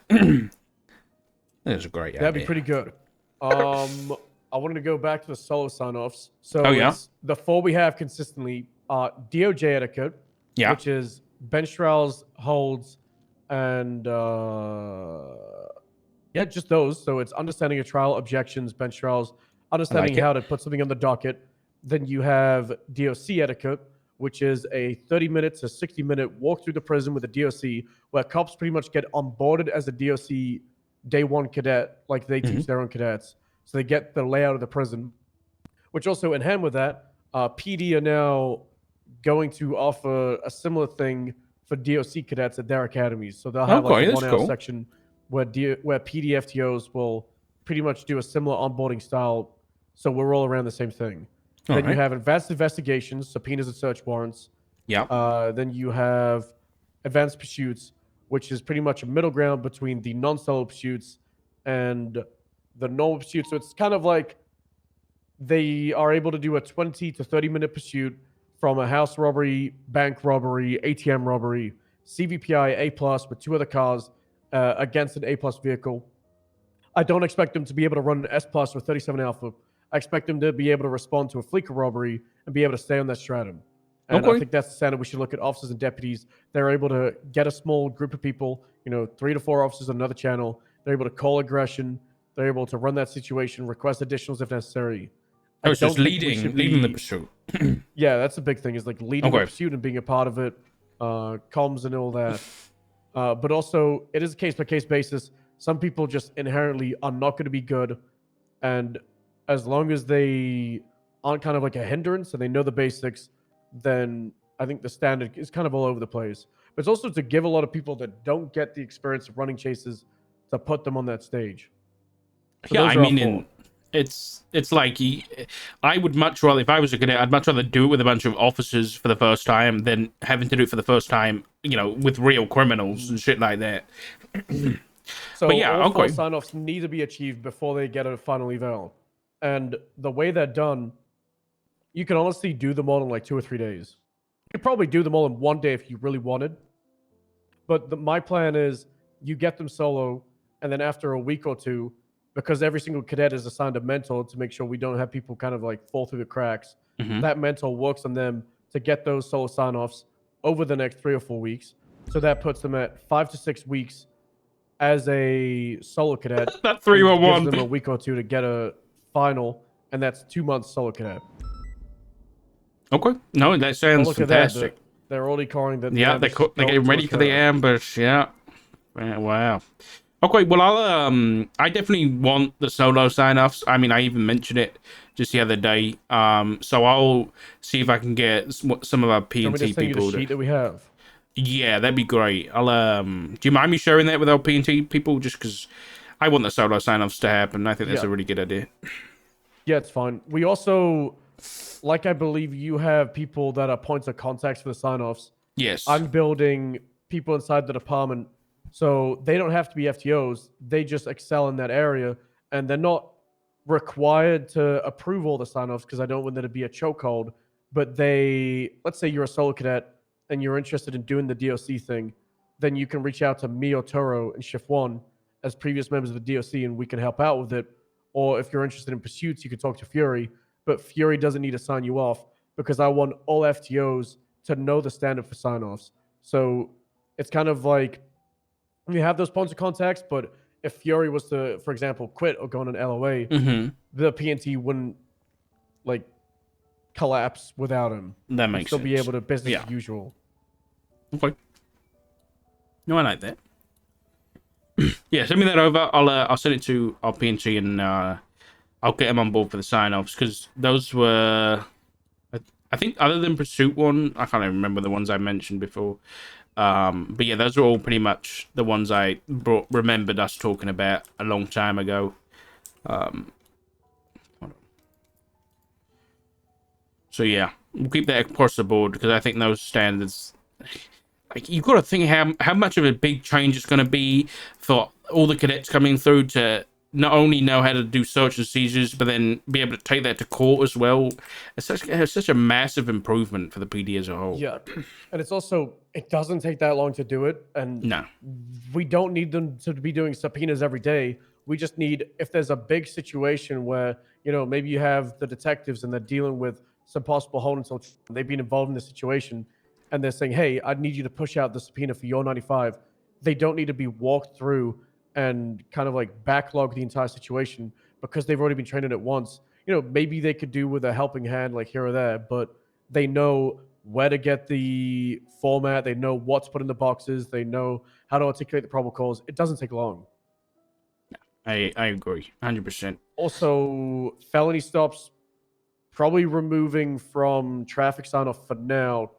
That's a great idea. That'd be pretty good. I wanted to go back to the solo sign-offs. So it's the 4 we have consistently are DOJ etiquette, which is bench trials, holds, and just those. So it's understanding a trial, objections, bench trials, understanding how to put something on the docket. Then you have DOC etiquette, which is a 30-minute to 60-minute walk through the prison with a DOC, where cops pretty much get onboarded as a DOC day one cadet, like they teach their own cadets. So they get the layout of the prison, which also in hand with that, PD are now going to offer a similar thing for DOC cadets at their academies. So they'll have like a 1 hour section where PD FTOs will pretty much do a similar onboarding style. So we're all around the same thing. Then you have advanced investigations, subpoenas and search warrants. Then you have advanced pursuits, which is pretty much a middle ground between the non-solo pursuits and the normal pursuits. So it's kind of like they are able to do a 20 to 30-minute pursuit from a house robbery, bank robbery, ATM robbery, CVPI A+ with 2 other cars against an A+ vehicle. I don't expect them to be able to run an S+ or 37 Alpha. I expect them to be able to respond to a fleeker robbery and be able to stay on that stratum. And I think that's the standard we should look at officers and deputies. They're able to get a small group of people, 3 to 4 officers on another channel. They're able to call aggression. They're able to run that situation, request additionals if necessary. It's just leading the pursuit. Yeah, that's the big thing, is like leading the pursuit and being a part of it, comms and all that. But also, it is a case-by-case basis. Some people just inherently are not going to be good. And as long as they aren't kind of like a hindrance and they know the basics, then I think the standard is kind of all over the place. But it's also to give a lot of people that don't get the experience of running chases to put them on that stage. So I mean, it's like I would much rather, if I was a cadet, I'd much rather do it with a bunch of officers for the first time than having to do it for the first time, with real criminals and shit like that. So all 4 sign-offs need to be achieved before they get a final eval. And the way they're done, you can honestly do them all in like 2 or 3 days. You could probably do them all in 1 day if you really wanted. But my plan is you get them solo, and then after a week or 2, because every single cadet is assigned a mentor to make sure we don't have people kind of like fall through the cracks, that mentor works on them to get those solo sign-offs over the next 3 or 4 weeks. So that puts them at 5 to 6 weeks as a solo cadet. That 301 gives them a week or 2 to get a final, and that's 2 months solo cadet. Okay. No, that sounds fantastic. That. They're already calling that. Yeah, they're getting ready for the ambush. Yeah. Wow. Okay, well, I definitely want the solo sign-offs. I mean, I even mentioned it just the other day. So I'll see if I can get some of our P&T people. The sheet that we have. Yeah, that'd be great. Do you mind me sharing that with our P&T people? Just because I want the solo sign-offs to happen. I think that's a really good idea. Yeah, it's fine. We also, I believe you have people that are points of contacts for the sign-offs. Yes. I'm building people inside the department, so they don't have to be FTOs. They just excel in that area, and they're not required to approve all the sign-offs because I don't want there to be a chokehold. But let's say you're a solo cadet and you're interested in doing the DOC thing, then you can reach out to me or Toro in Shift 1 as previous members of the DOC, and we can help out with it. Or if you're interested in pursuits, you can talk to Fury, but Fury doesn't need to sign you off because I want all FTOs to know the standard for sign-offs. So it's kind of like you have those points of contacts, but if Fury was to, for example, quit or go on an LOA, the PNT wouldn't collapse without him. That makes sense. Still be able to business as usual. Okay. No, I like that. Yeah, send me that over. I'll send it to our PNG and I'll get them on board for the sign-offs because those were, I think, other than Pursuit one, I can't even remember the ones I mentioned before. But yeah, those are all pretty much the ones I remembered us talking about a long time ago. So yeah, we'll keep that across the board because I think those standards. like you've got to think how much of a big change it's going to be for all the cadets coming through to not only know how to do search and seizures, but then be able to take that to court as well. It's such a massive improvement for the PD as a whole. Yeah, and it's also, it doesn't take that long to do it, and No. we don't need them to be doing subpoenas every day. We just need, if there's a big situation where, you know, maybe you have the detectives and they're dealing with some possible hold until they've been involved in the situation, and they're saying, hey, I need you to push out the subpoena for your 95. They don't need to be walked through and kind of like backlog the entire situation because they've already been trained in it once. You know, maybe they could do with a helping hand like here or there, but they know where to get the format. They know what to put in the boxes. They know how to articulate the probable cause. It doesn't take long. I agree, 100%. Also, felony stops, probably removing from traffic sign-off for now,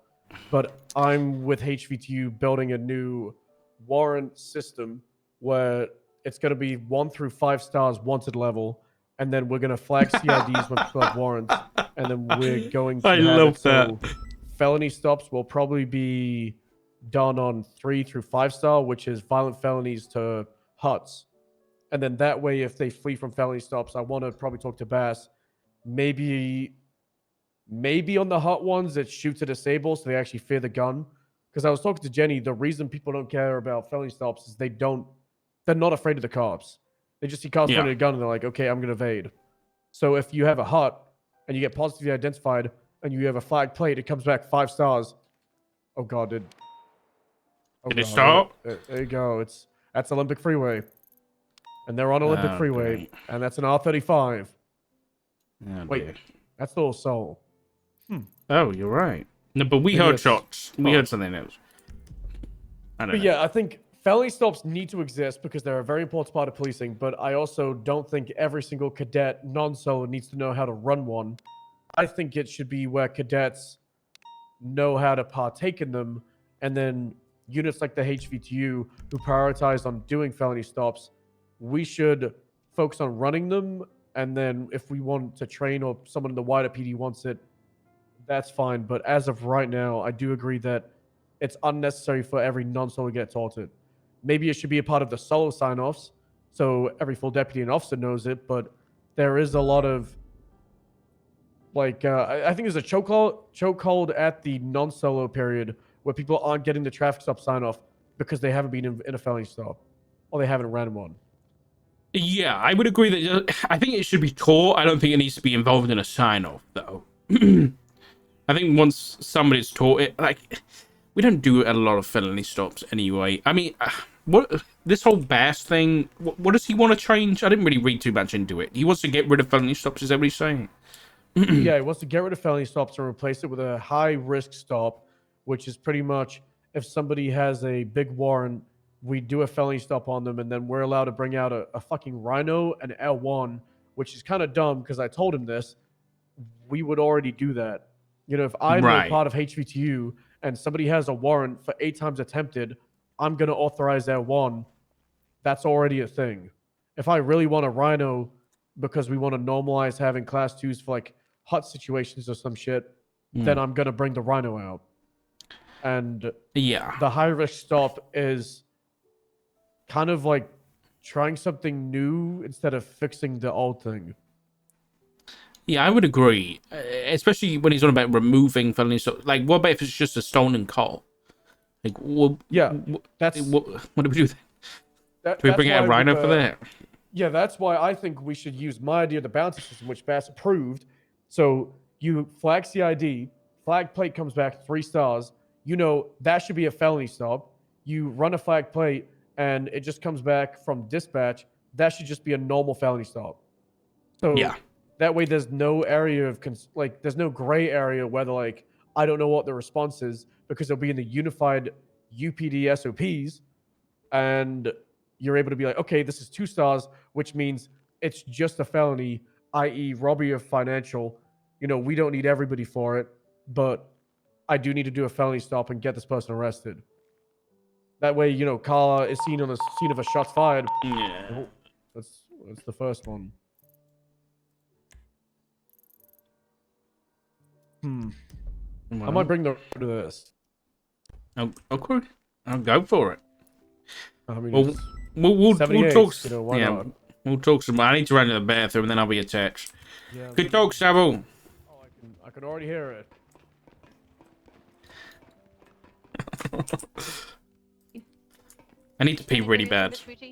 but I'm with HVTU building a new warrant system where it's going to be 1 through 5 stars wanted level, and then we're going to flag CIDs when people have warrants, and then we're going to I have love it so felony stops will probably be done on 3 through 5 star, which is violent felonies to huts. And then that way, if they flee from felony stops, I want to probably talk to Bass. Maybe on the hot ones, it's shoot to disable, so they actually fear the gun. Because I was talking to Jenny, the reason people don't care about felony stops is they're not afraid of the cops. They just see cops pointing a gun and they're like, okay, I'm going to evade. So if you have a hut and you get positively identified and you have a flag plate, it comes back 5 stars. Oh God, did it stop? There you go. That's Olympic Freeway. And they're on Olympic Freeway. Great. And that's an R35. Oh, wait, dear. that's Little Soul. Oh, you're right. No, but we Maybe heard that's- shots. We heard something else. I don't But know. yeah, I think felony stops need to exist because they're a very important part of policing, but I also don't think every single cadet non-solo needs to know how to run one. I think it should be where cadets know how to partake in them, and then units like the HVTU who prioritize on doing felony stops, we should focus on running them, and then if we want to train or someone in the wider PD wants it, that's fine. But as of right now, I do agree that it's unnecessary for every non-solo to get taught it. Maybe it should be a part of the solo sign-offs, so every full deputy and officer knows it, but there is a lot of, like, I think there's a chokehold at the non-solo period where people aren't getting the traffic stop sign-off because they haven't been in a felony stop, or they haven't ran one. Yeah, I would agree that I think it should be taught. I don't think it needs to be involved in a sign-off, though. I think once somebody's taught it, like, we don't do a lot of felony stops anyway. I mean, what this whole Bass thing, what does he want to change? I didn't really read too much into it. He wants to get rid of felony stops, is that what he's saying? Yeah, he wants to get rid of felony stops and replace it with a high-risk stop, which is pretty much if somebody has a big warrant, we do a felony stop on them, and then we're allowed to bring out a fucking Rhino and L1, which is kind of dumb because I told him this. We would already do that. You know, if I'm a part of HVTU and somebody has a warrant for 8 times attempted, I'm going to authorize L1. That's already a thing. If I really want a Rhino because we want to normalize having class 2s for like hot situations or some shit, then I'm going to bring the Rhino out. And yeah, the high risk stop is kind of like trying something new instead of fixing the old thing. Yeah, I would agree, especially when he's on about removing felony stops. Like, what about if it's just a stolen car? Like, well, yeah, that's what do we do then? Do we bring out a Rhino for that? Yeah, that's why I think we should use my idea of the bounty system, which Bass approved. So you flag CID, flag plate comes back 3 stars. You know, that should be a felony stop. You run a flag plate and it just comes back from dispatch. That should just be a normal felony stop. So yeah, that way there's no area of, there's no gray area where they're like, I don't know what the response is, because it'll be in the unified UPD SOPs. And you're able to be like, okay, this is 2 stars, which means it's just a felony, i.e. robbery of financial. You know, we don't need everybody for it, but I do need to do a felony stop and get this person arrested. That way, you know, Carla is seen on the scene of a shots fired. Yeah. Oh, that's the first one. I might bring the to this. Okay, I'll go for it. I mean, Well, it's we'll 78, talk. you know, why Yeah, not? we'll talk some. I need to run to the bathroom, and then I'll be attached. Yeah, Good talk, Sabo. Oh, I can already hear it. I need to pee really bad. Sweetie?